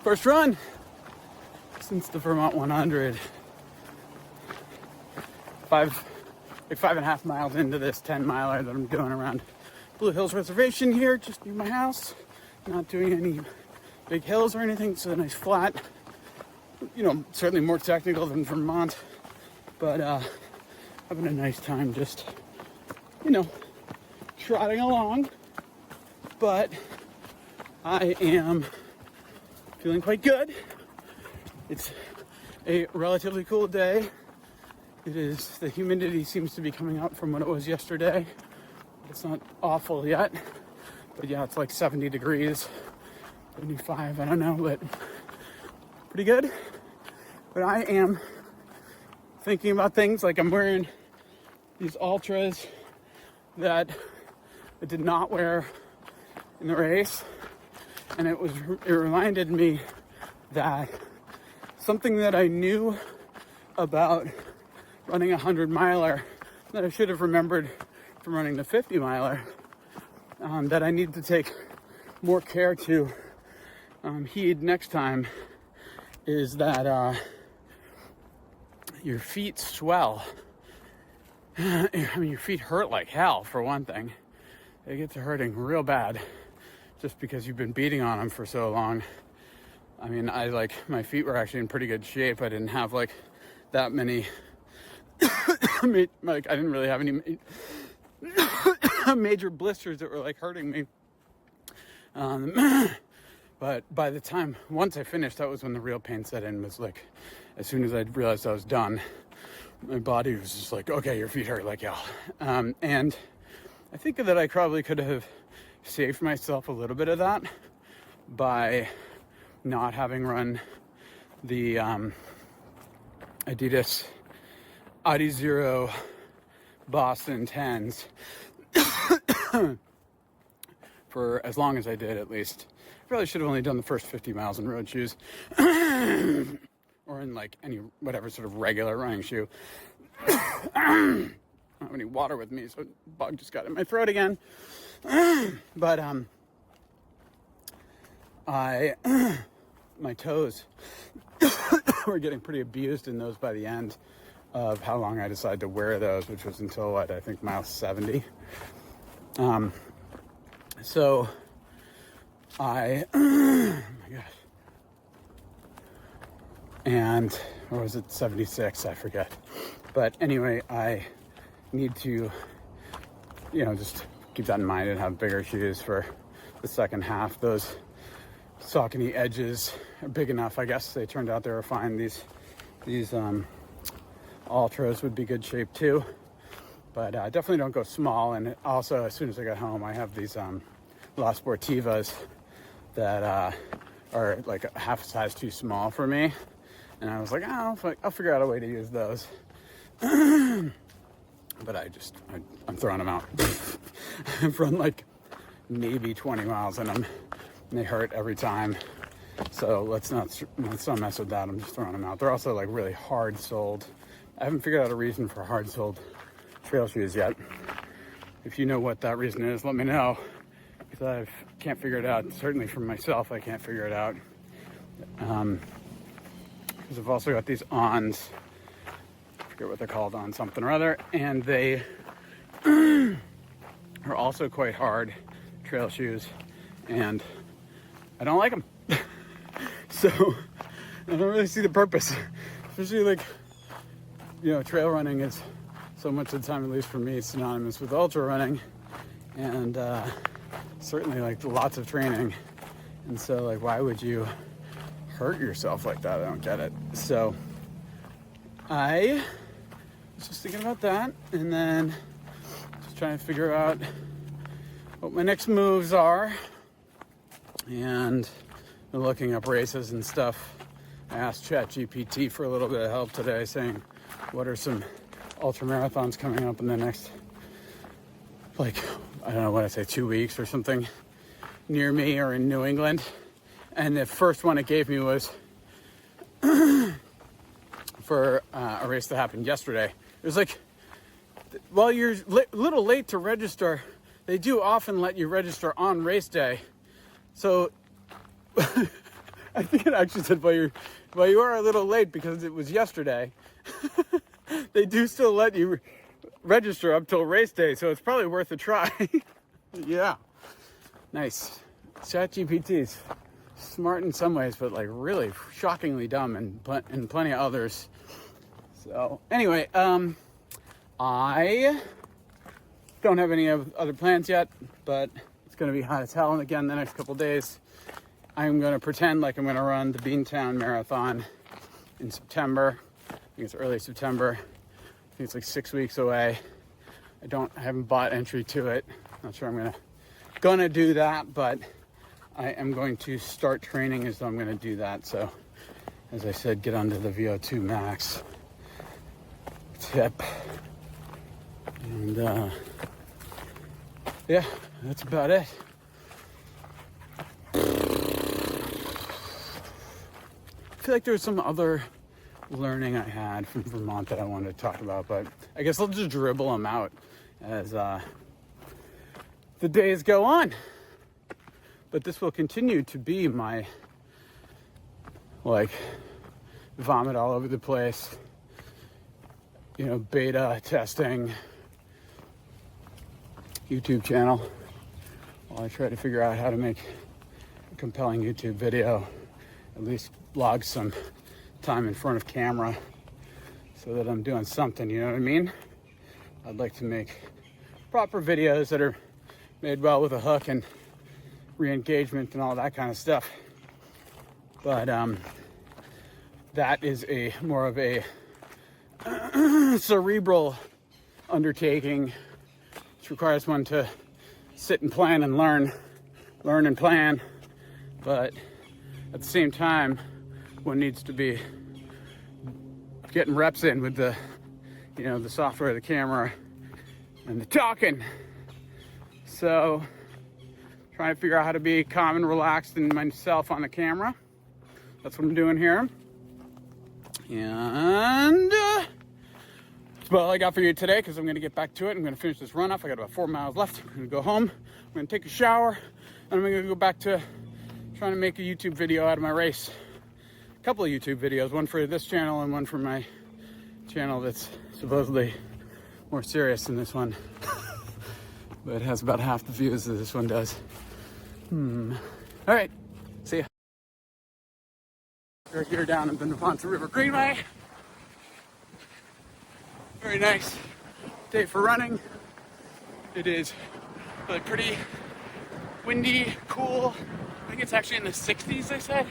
First run since the Vermont 100. 5.5 miles into this 10 miler that I'm doing around Blue Hills Reservation here, just near my house. Not doing any big hills or anything. It's a nice flat, certainly more technical than Vermont, but having a nice time just, trotting along. But I am feeling quite good. It's a relatively cool day. The humidity seems to be coming up from what it was yesterday. It's not awful yet, but yeah, it's like 70 degrees, 75, I don't know, but pretty good. But I am thinking about things like I'm wearing these Ultras that I did not wear in the race, and it reminded me that something that I knew about running 100-miler that I should have remembered from running the 50-miler, that I need to take more care to heed next time, is that your feet swell. Your feet hurt like hell, for one thing. They get to hurting real bad just because you've been beating on them for so long. My feet were actually in pretty good shape. I didn't have that many I didn't really have any major blisters that were hurting me. But by the time, once I finished, that was when the real pain set in. Was as soon as I realized I was done, my body was just okay, your feet hurt like hell. And I think that I probably could have saved myself a little bit of that by not having run the Adidas Adi Zero Boston 10s for as long as I did, at least. I probably should have only done the first 50 miles in road shoes or in any whatever sort of regular running shoe. I don't have any water with me, so a bug just got in my throat again. But my toes were getting pretty abused in those by the end of how long I decided to wear those, which was until I think mile 70. So oh my gosh. And, or was it 76? I forget. But anyway, I need to, just keep that in mind and have bigger shoes for the second half. Those Saucony edges are big enough. I guess they turned out they were fine. These Ultras would be good shape too, but definitely don't go small. And also, as soon as I got home, I have these La Sportivas that are half a size too small for me, and I was like, I'll figure out a way to use those. But I'm throwing them out. I've run maybe 20 miles in them, and they hurt every time. So let's not mess with that. I'm just throwing them out. They're also really hard soled. I haven't figured out a reason for hard soled trail shoes yet. If you know what that reason is, let me know, because I can't figure it out. Certainly for myself, I can't figure it out. Because I've also got these Ons, I forget what they're called, On something or other, and they are also quite hard trail shoes, and I don't like them. So I don't really see the purpose, especially trail running is so much of the time, at least for me, synonymous with ultra running, and certainly lots of training. And so why would you hurt yourself like that? I don't get it. So I was just thinking about that, and then just trying to figure out what my next moves are, and looking up races and stuff. I asked ChatGPT for a little bit of help today, saying what are some ultra marathons coming up in the next, I don't know what I say, 2 weeks or something near me or in New England. And the first one it gave me was for a race that happened yesterday. It was while you're a little late to register, they do often let you register on race day. So I think it actually said, well, you are a little late because it was yesterday. They do still let you register up till race day, so it's probably worth a try. Yeah. Nice. ChatGPT's smart in some ways, but like really shockingly dumb in plenty of others. So anyway, I don't have any other plans yet, but it's going to be hot as hell again the next couple days. I'm going to pretend like I'm going to run the Beantown Marathon in September. I think it's early September. I think it's like 6 weeks away. I haven't bought entry to it. Not sure I'm gonna do that, but I am going to start training as though I'm gonna do that. So, as I said, get onto the VO2 max tip, and yeah, that's about it. I feel like there was some other learning I had from Vermont that I wanted to talk about, but I guess I'll just dribble them out as the days go on. But this will continue to be my like vomit all over the place, beta testing YouTube channel while I try to figure out how to make a compelling YouTube video, at least log some time in front of camera so that I'm doing something, you know what I mean? I'd like to make proper videos that are made well with a hook and re-engagement and all that kind of stuff. But that is a more of a cerebral undertaking, which requires one to sit and plan and learn and plan. But at the same time, one needs to be getting reps in with the software, the camera, and the talking. So, trying to figure out how to be calm and relaxed in myself on the camera. That's what I'm doing here. And that's about all I got for you today, because I'm going to get back to it. I'm going to finish this run off. I got about 4 miles left. I'm going to go home. I'm going to take a shower, and I'm going to go back to trying to make a YouTube video out of my race. A couple of YouTube videos, one for this channel and one for my channel that's supposedly more serious than this one. But it has about half the views that this one does. All right, see ya. We're here down at the Vermont River Greenway. Very nice day for running. It is really pretty windy, cool. I think it's actually in the 60s, they said.